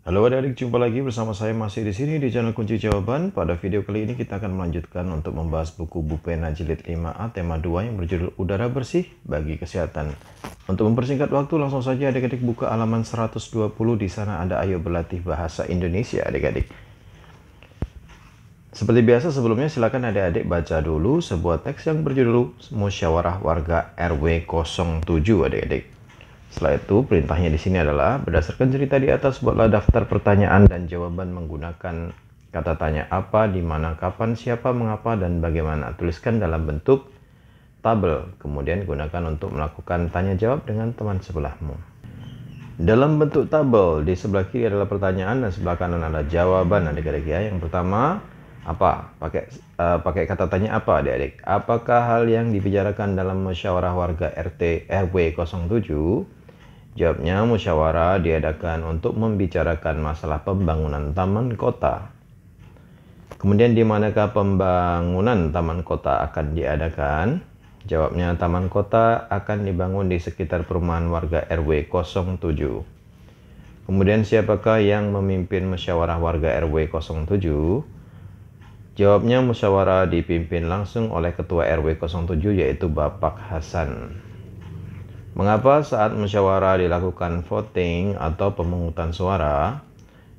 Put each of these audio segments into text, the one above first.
Halo adik-adik, jumpa lagi bersama saya masih di sini di channel Kunci Jawaban. Pada video kali ini kita akan melanjutkan untuk membahas buku Bupena Jilid 5A tema 2 yang berjudul Udara Bersih Bagi Kesehatan. Untuk mempersingkat waktu, langsung saja adik-adik buka halaman 120. Di sana ada Ayo Berlatih Bahasa Indonesia adik-adik. Seperti biasa sebelumnya silakan adik-adik baca dulu sebuah teks yang berjudul Musyawarah Warga RW 07 adik-adik. Setelah itu, perintahnya di sini adalah berdasarkan cerita di atas buatlah daftar pertanyaan dan jawaban menggunakan kata tanya apa, di mana, kapan, siapa, mengapa, dan bagaimana. Tuliskan dalam bentuk tabel, kemudian gunakan untuk melakukan tanya jawab dengan teman sebelahmu. Dalam bentuk tabel, di sebelah kiri adalah pertanyaan dan sebelah kanan ada jawaban adik-adik ya. Yang pertama, apa? Pakai kata tanya apa adik-adik? Apakah hal yang dibicarakan dalam musyawarah warga RT RW 07? Jawabnya, musyawarah diadakan untuk membicarakan masalah pembangunan taman kota. Kemudian di manakah pembangunan taman kota akan diadakan? Jawabnya, taman kota akan dibangun di sekitar perumahan warga RW 07. Kemudian siapakah yang memimpin musyawarah warga RW 07? Jawabnya, musyawarah dipimpin langsung oleh ketua RW 07 yaitu Bapak Hasan. Mengapa saat musyawarah dilakukan voting atau pemungutan suara?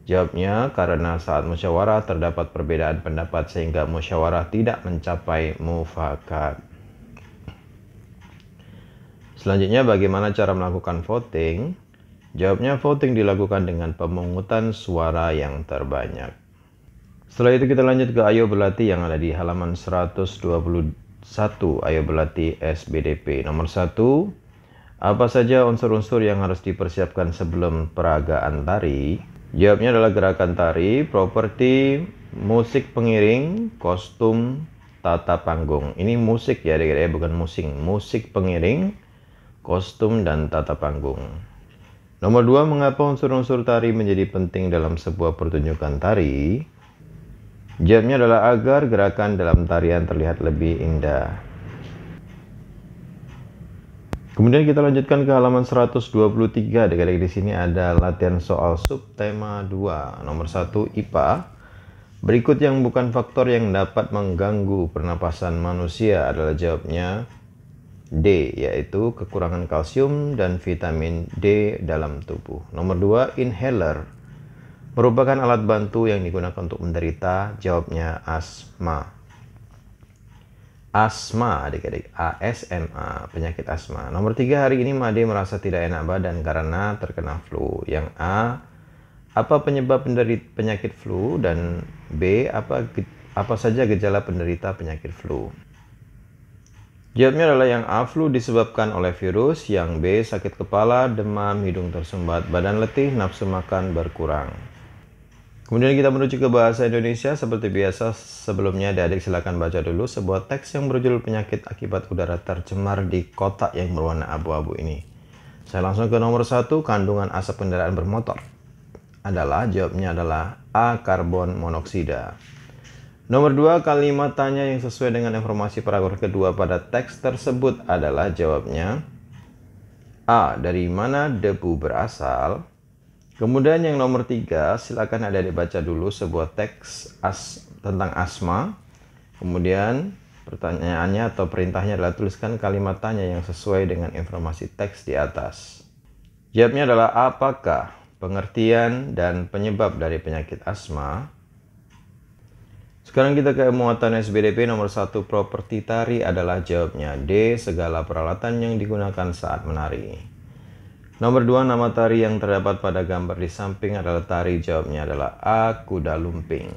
Jawabnya, karena saat musyawarah terdapat perbedaan pendapat sehingga musyawarah tidak mencapai mufakat. Selanjutnya, bagaimana cara melakukan voting? Jawabnya, voting dilakukan dengan pemungutan suara yang terbanyak. Setelah itu kita lanjut ke Ayo Berlatih yang ada di halaman 121. Ayo Berlatih SBDP nomor 1. Apa saja unsur-unsur yang harus dipersiapkan sebelum peragaan tari? Jawabnya adalah gerakan tari, properti, musik pengiring, kostum, tata panggung. Ini musik ya adik-adik, bukan musing. Musik pengiring, kostum, dan tata panggung. Nomor 2, mengapa unsur-unsur tari menjadi penting dalam sebuah pertunjukan tari? Jawabnya adalah agar gerakan dalam tarian terlihat lebih indah. Kemudian kita lanjutkan ke halaman 123. Adik-adik, di sini ada latihan soal subtema 2 nomor 1 IPA. Berikut yang bukan faktor yang dapat mengganggu pernapasan manusia adalah jawabnya D, yaitu kekurangan kalsium dan vitamin D dalam tubuh. Nomor 2, inhaler merupakan alat bantu yang digunakan untuk menderita. Jawabnya asma. Asma adik-adik, ASMA, penyakit asma. Nomor 3, hari ini Made merasa tidak enak badan karena terkena flu. Yang A, apa penyebab penyakit flu? Dan B, apa saja gejala penderita penyakit flu? Jawabnya adalah yang A, flu disebabkan oleh virus. Yang B, sakit kepala, demam, hidung tersumbat, badan letih, nafsu makan berkurang. Kemudian kita menuju ke bahasa Indonesia. Seperti biasa sebelumnya adik-adik silakan baca dulu sebuah teks yang berjudul penyakit akibat udara tercemar di kotak yang berwarna abu-abu ini. Saya langsung ke nomor 1, kandungan asap kendaraan bermotor jawabnya adalah A, karbon monoksida. Nomor 2, kalimat tanya yang sesuai dengan informasi paragraf kedua pada teks tersebut adalah jawabnya A, dari mana debu berasal. Kemudian yang nomor 3, silakan adik-adik baca dulu sebuah teks tentang asma. Kemudian pertanyaannya atau perintahnya adalah tuliskan kalimat tanya yang sesuai dengan informasi teks di atas. Jawabnya adalah apakah pengertian dan penyebab dari penyakit asma. Sekarang kita ke muatan SBDP nomor 1, properti tari adalah jawabnya D, segala peralatan yang digunakan saat menari. Nomor 2, nama tari yang terdapat pada gambar di samping adalah tari. Jawabnya adalah A, kuda lumping.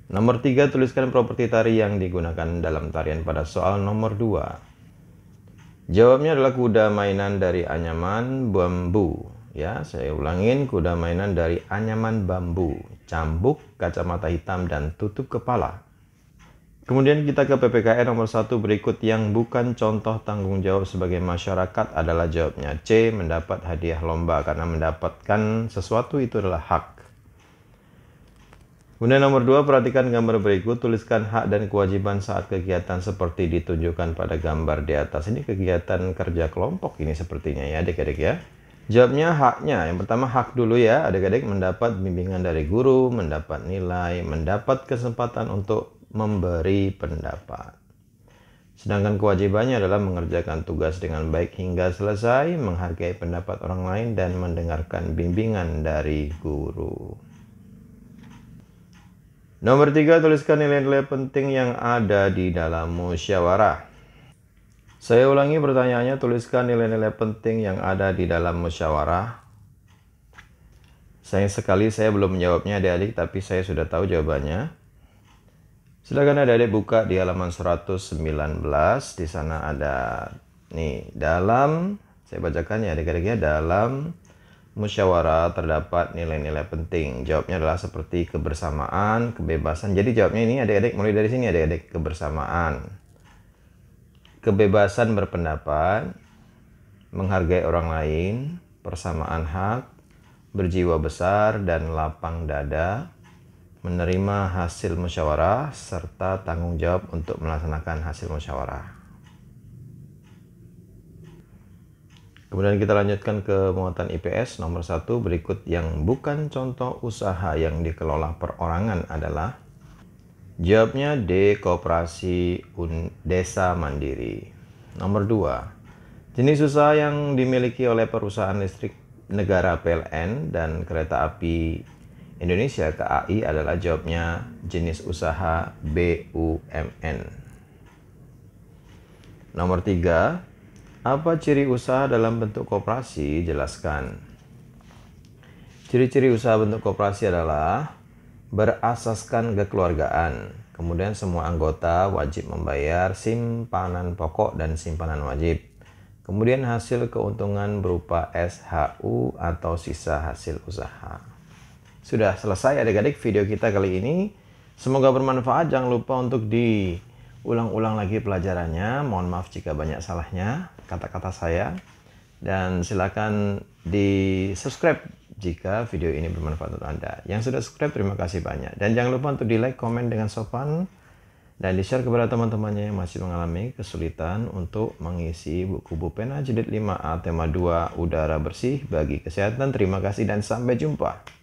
Nomor 3, tuliskan properti tari yang digunakan dalam tarian pada soal nomor 2. Jawabnya adalah kuda mainan dari anyaman bambu. Ya, saya ulangin, kuda mainan dari anyaman bambu, cambuk, kacamata hitam, dan tutup kepala. Kemudian kita ke PPKN nomor 1, berikut yang bukan contoh tanggung jawab sebagai masyarakat adalah jawabnya C, mendapat hadiah lomba, karena mendapatkan sesuatu itu adalah hak. Kemudian nomor 2, perhatikan gambar berikut, tuliskan hak dan kewajiban saat kegiatan seperti ditunjukkan pada gambar di atas. Ini kegiatan kerja kelompok ini sepertinya ya adik-adik ya. Jawabnya haknya. Yang pertama hak dulu ya, adik-adik mendapat bimbingan dari guru, mendapat nilai, mendapat kesempatan untuk memberi pendapat. Sedangkan kewajibannya adalah mengerjakan tugas dengan baik hingga selesai, menghargai pendapat orang lain, dan mendengarkan bimbingan dari guru. Nomor 3, tuliskan nilai-nilai penting yang ada di dalam musyawarah. Saya ulangi pertanyaannya, tuliskan nilai-nilai penting yang ada di dalam musyawarah. Sayang sekali saya belum menjawabnya adik-adik, tapi saya sudah tahu jawabannya. Silakan adik-adik buka di halaman 119. Di sana ada nih, saya bacakan ya adik-adik ya, dalam musyawarah terdapat nilai-nilai penting. Jawabnya adalah seperti kebersamaan, kebebasan. Jadi jawabnya ini adik-adik mulai dari sini adik-adik, kebersamaan, kebebasan berpendapat, menghargai orang lain, persamaan hak, berjiwa besar dan lapang dada, menerima hasil musyawarah, serta tanggung jawab untuk melaksanakan hasil musyawarah. Kemudian kita lanjutkan ke muatan IPS nomor 1. Berikut yang bukan contoh usaha yang dikelola perorangan adalah. Jawabnya D. Koperasi Desa Mandiri. Nomor 2. Jenis usaha yang dimiliki oleh perusahaan listrik negara PLN dan kereta api Indonesia KAI adalah. Jawabnya jenis usaha BUMN. Nomor 3. Apa ciri usaha dalam bentuk koperasi? Jelaskan. Ciri-ciri usaha bentuk koperasi adalah berasaskan kekeluargaan. Kemudian semua anggota wajib membayar simpanan pokok dan simpanan wajib. Kemudian hasil keuntungan berupa SHU atau sisa hasil usaha. Sudah selesai adik-adik video kita kali ini. Semoga bermanfaat. Jangan lupa untuk diulang-ulang lagi pelajarannya. Mohon maaf jika banyak salahnya kata-kata saya. Dan silakan di subscribe jika video ini bermanfaat untuk Anda. Yang sudah subscribe terima kasih banyak. Dan jangan lupa untuk di like, komen dengan sopan. Dan di-share kepada teman-temannya yang masih mengalami kesulitan untuk mengisi buku pena jilid 5A tema 2 udara bersih bagi kesehatan. Terima kasih dan sampai jumpa.